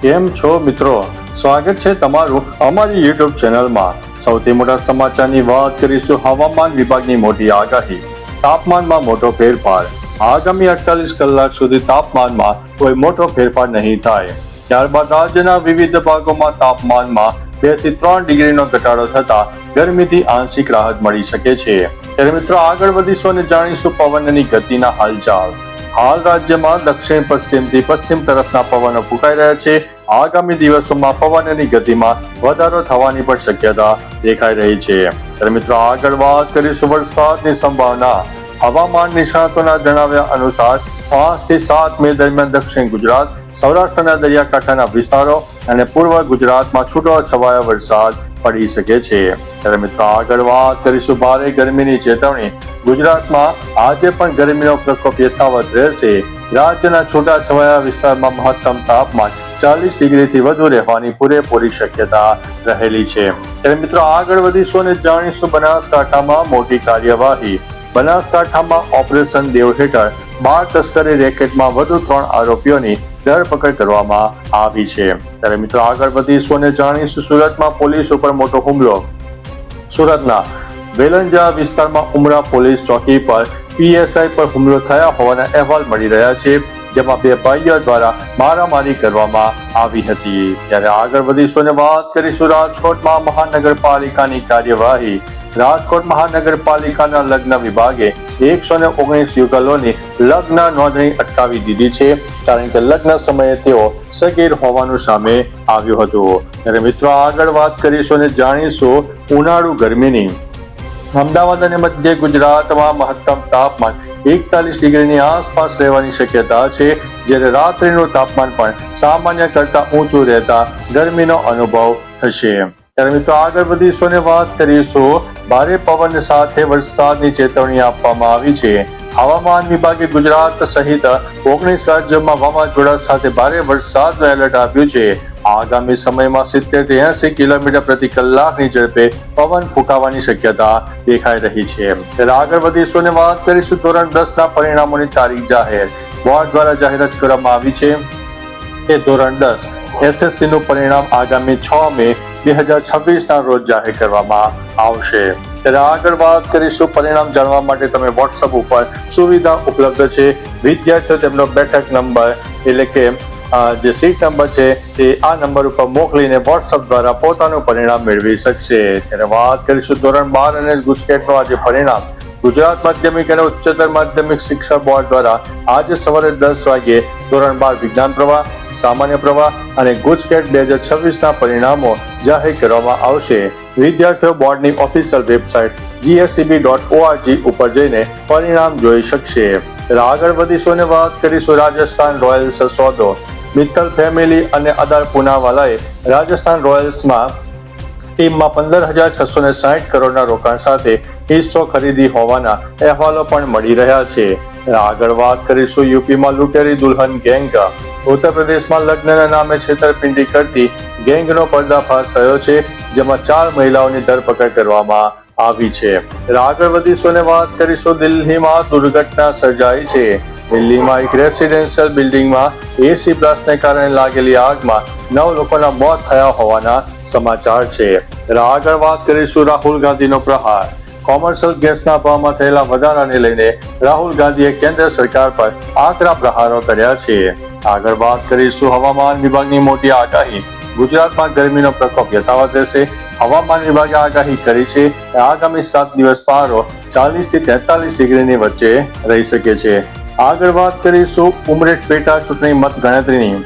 કેમ છો મિત્રો? સ્વાગત છે તમારું અમારી યુટ્યુબ ચેનલમાં। સૌથી મોટા સમાચારની વાત કરીશું હવામાન વિભાગની મોટી આગાહી। તાપમાનમાં મોટો ફેરફાર। આગામી 48 કલાક સુધી તાપમાનમાં કોઈ મોટો ફેરફાર નહીં થાય। ત્યારબાદ રાજ્યના વિવિધ ભાગોમાં તાપમાનમાં 2 થી 3 ડિગ્રીનો ઘટાડો થતા ગરમીથી આંશિક રાહત મળી શકે છે। ત્યારે મિત્રો આગળ વધીશું અને જાણીશું પવનની ગતિના હાલચાલ। હાલ રાજ્યમાં દક્ષિણ પશ્ચિમથી પશ્ચિમ તરફના પવનો ફૂંકાઈ રહ્યા છે। આગામી દિવસોમાં પવનની ગતિમાં વધારો થવાની પણ શક્યતા દેખાઈ રહી છે। ત્યારે મિત્રો આગળ વાત કરીશું વરસાદની સંભાવના। હવામાન નિષ્ણાતોના જણાવ્યા અનુસાર 5 થી 7 મે દરમિયાન દક્ષિણ ગુજરાત, સૌરાષ્ટ્રના દરિયાકાંઠાના વિસ્તારો અને પૂર્વ ગુજરાતમાં છૂટોછવાયો વરસાદ પડી શકે છે। ત્યારે મિત્રો આગળ વાત કરીશું ભારે ગરમીની ચેતવણી। ગુજરાતમાં આજે પણ ગરમીનો પ્રકોપ યથાવત રહેશે। રાજ્યના છૂટાછવાયા વિસ્તારમાં મહત્તમ તાપમાન 40 ડિગ્રીથી વધુ રહેવાની પૂરેપૂરી શક્યતા રહેલી છે। ત્યારે મિત્રો આગળ વધીશું અને જાણીશું બનાસકાંઠામાં મોટી કાર્યવાહી। બનાસકાંઠામાં ઓપરેશન દેવ હેઠળ 12 તસ્કરી રેકેટમાં વધુ 3 આરોપીઓની ધરપકડ કરવામાં આવી છે। ત્યારે મિત્રો આગળ વધીશું અને જાણીશું સુરતમાં પોલીસ ઉપર મોટો હુમલો। સુરતના વેલંજા વિસ્તારમાં ઉમરા પોલીસ ચોકી પર પીએસઆઈ પર હુમલો થયા હોવાના અહેવાલ મળી રહ્યા છે, જેમાં 2 ભાઈઓ દ્વારા મારામારી કરવામાં આવી હતી। ત્યારે આગળ વધીશું અને વાત કરીશું રાજકોટમાં મહાનગરપાલિકાની કાર્યવાહી। રાજકોટ મહાનગરપાલિકાના લગ્ન વિભાગે 119 યુગલોની લગ્ન નોંધણી અટકાવી દીધી છે, કારણ કે લગ્ન સમયે તેઓ સગીર હોવાનું સામે આવ્યું હતું। ત્યારે મિત્રો આગળ વાત કરીશું અને જાણીશું ઉનાળુ ગરમીની। અમદાવાદ અને મધ્ય ગુજરાતમાં મહત્તમ તાપમાન 41 ડિગ્રીની આસપાસ રહેવાની શક્યતા છે, જ્યારે રાત્રિનું તાપમાન પણ સામાન્ય કરતા ઊંચું રહેતા ગરમીનો અનુભવ થશે। ત્યારે મિત્રો આગળ વધીશું અને વાત કરીશું ભારે પવન સાથે વરસાદની ચેતવણી આપવામાં આવી છે। હવામાન વિભાગે ગુજરાત સહિત 19 રાજ્યોમાં વાવાઝોડા સાથે ભારે વરસાદનું એલર્ટ આપ્યું છે। આગામી સમયમાં 70 થી 80 કિલોમીટર પ્રતિ કલાકની ઝડપે પવન ફૂંકાવાની શક્યતા દેખાઈ રહી છે। ત્યારે આગળ વધીશું અને વાત કરીશું ધોરણ 10ના પરિણામોની તારીખ જાહેર। બોર્ડ દ્વારા જાહેરાત કરવામાં આવી છે કે ધોરણ 10 એસએસસી નું પરિણામ આગામી 6 મે 2026 ના રોજ જાહેર કરવામાં આવશે। ત્યારે આગળ વાત કરીશું પરિણામ જાણવા માટે તમે વોટ્સઅપ ઉપર સુવિધા ઉપલબ્ધ છે। વિદ્યાર્થીઓ તેમનો બેઠક નંબર એટલે કે જે સીટ નંબર છે તે આ નંબર ઉપર મોકલીને વોટ્સઅપ દ્વારા પોતાનું પરિણામ મેળવી શકશે। ત્યારે વાત કરીશું ધોરણ 12 અને ગુજકેટનું આજે પરિણામ। ગુજરાત માધ્યમિક અને ઉચ્ચતર માધ્યમિક શિક્ષા બોર્ડ દ્વારા આજે સવારે 10 વાગ્યે ધોરણ 12 વિજ્ઞાન પ્રવાહ, સામાન્ય પ્રવાહ અને ગુજકેટ 2026ના પરિણામો જાહેર કરવામાં આવશે। વિદ્યાર્થીઓ બોર્ડની ઓફિશિયલ વેબસાઇટ gseb.org ઉપર જઈને પરિણામ જોઈ શકશે। આગળ વધીશું અને વાત કરીશું રાજસ્થાન રોયલ્સ સોદો। મિત્તલ ફેમિલી અને અદાર પૂનાવાલાએ રાજસ્થાન રોયલ્સમાં ટીમમાં 15,660 કરોડના રોકાણ સાથે હિસ્સો ખરીદી હોવાના અહેવાલો પણ મળી રહ્યા છે। આગળ વાત કરીશું યુપીમાં લૂંટેરી દુલ્હન ગેંગ। ઉત્તર પ્રદેશમાં લગ્નના નામે છેતરપિંડી કરતી ગેંગનો પર્દાફાશ થયો છે, જેમાં 4 મહિલાઓની ધરપકડ કરવામાં આવી છે। આગળ વધીશું અને વાત કરીશું દિલ્હીમાં દુર્ઘટના સર્જાઈ છે। દિલ્હીમાં એક રેસિડેન્શિયલ બિલ્ડિંગમાં એસી બ્લાસ્ટને કારણે લાગેલી આગમાં 9 લોકોના મોત થયા હોવાના સમાચાર છે। આગળ વાત કરીશું રાહુલ ગાંધીનો પ્રહાર। કોમર્શિયલ ગેસના ભાવમાં થયેલા વધારાને લઈને રાહુલ ગાંધીએ કેન્દ્ર સરકાર પર આકરા પ્રહારો કર્યા છે। આગળ વાત કરીશું હવામાન વિભાગની મોટી આગાહી। ગુજરાતમાં ગરમીનો પ્રકોપ યથાવત રહેશે। હવામાન વિભાગે આગાહી કરી છે કે આગામી 7 દિવસ પારો 40 થી 43 ડિગ્રીની વચ્ચે રહી શકે છે। આગળ વાત કરીશું ઉમરેઠ પેટા ચૂંટણી મત ગણતરીની।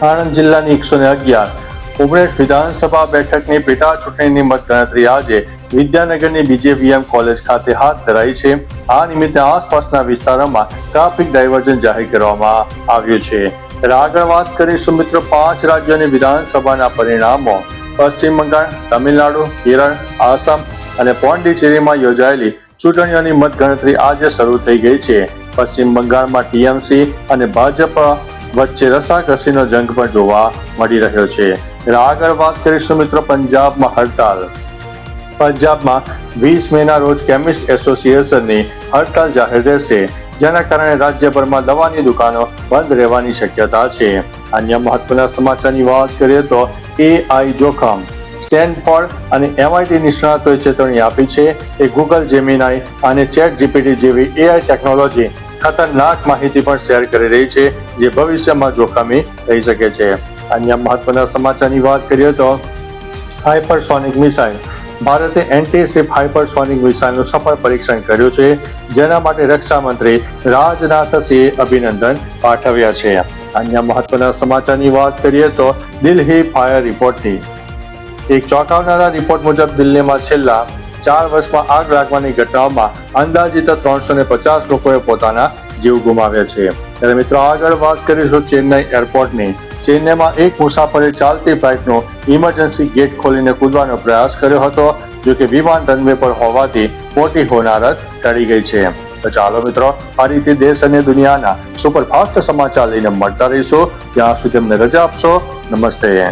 આણંદ જિલ્લાની 111 ઉમરેઠ વિધાનસભા બેઠકની પેટા ચૂંટણીની મત ગણતરી આજે વિદ્યાનગરની BJVM કોલેજ ખાતે હાથ ધરાઈ છે। આ નિમિત્તે આસપાસના વિસ્તારોમાં ટ્રાફિક ડાયવર્ઝન જાહેર કરવામાં આવ્યું છે। આગળ વાત કરીશું મિત્રો 5 રાજ્યોની વિધાનસભાના પરિણામો। પશ્ચિમ બંગાળ, તમિલનાડુ, કેરળ, આસામ અને પોંડિચેરીમાં યોજાયેલી ચૂંટણીઓની મત ગણતરી આજે શરૂ થઈ ગઈ છે। પશ્ચિમ બંગાળમાં TMC અને ભાજપ વચ્ચે રસાકસીનો જંગ પણ જોવા મળી રહ્યો છે। આગળ વાત કરીશું મિત્રો પંજાબમાં હડતાલ। પંજાબમાં 20 મેના રોજ કેમિસ્ટ એસોસિએશનની હડતાલ જાહેર રહેશે। જેના કારણે રાજ્યભરમાં દવાની દુકાનો બંધ રહેવાની શક્યતા છે. અન્ય મહત્વના સમાચારની વાત કરીએ તો AI જોખમ. સ્ટેનફોર્ડ અને MIT નિષ્ણાતોએ ચેતવણી આપી છે કે ગૂગલ જેમિનાઈ અને ચેટ જીપીટી જેવી AI ટેકનોલોજી ખતરનાક માહિતી પણ શેર કરી રહી છે, જે ભવિષ્યમાં જોખમી થઈ શકે છે. અન્ય મહત્વના સમાચારની વાત કરીએ તો હાઇપરસોનિક મિસાઇલ. ભારતે એન્ટી-શિપ હાઇપરસોનિક મિસાઇલનું સફળ પરીક્ષણ કર્યું છે, જેના માટે રક્ષા મંત્રી રાજનાથ સિંહે અભિનંદન પાઠવ્યા છે. અન્ય મહત્વના સમાચારની વાત કરીએ તો દિલ્હી ફાયર રિપોર્ટની. એક ચોંકાવનારા રિપોર્ટ મુજબ દિલ્હીમાં છેલ્લા 4 વર્ષમાં આગ લાગવાની ઘટનાઓમાં અંદાજિત 350 લોકોએ પોતાના જીવ ગુમાવ્યા છે. ત્યારે મિત્રો આગળ વાત કરીશું ચેન્નઈ એરપોર્ટની. ચેન્નઈમાં એક મુસાફરે ચાલતી ફ્લાઇટનો ઇમરજન્સી ગેટ ખોલીને કૂદવાનો પ્રયાસ કર્યો હતો, જો કે વિમાન રનવે પર હોવાથી મોટી હોનારત ટળી ગઈ છે. તો ચાલો મિત્રો, ફરીથી દેશ અને દુનિયાના સુપરફાસ્ટ સમાચાર લઈને મળતા રહીશું. ત્યાં સુધી અમને રજા આપશો. નમસ્તે.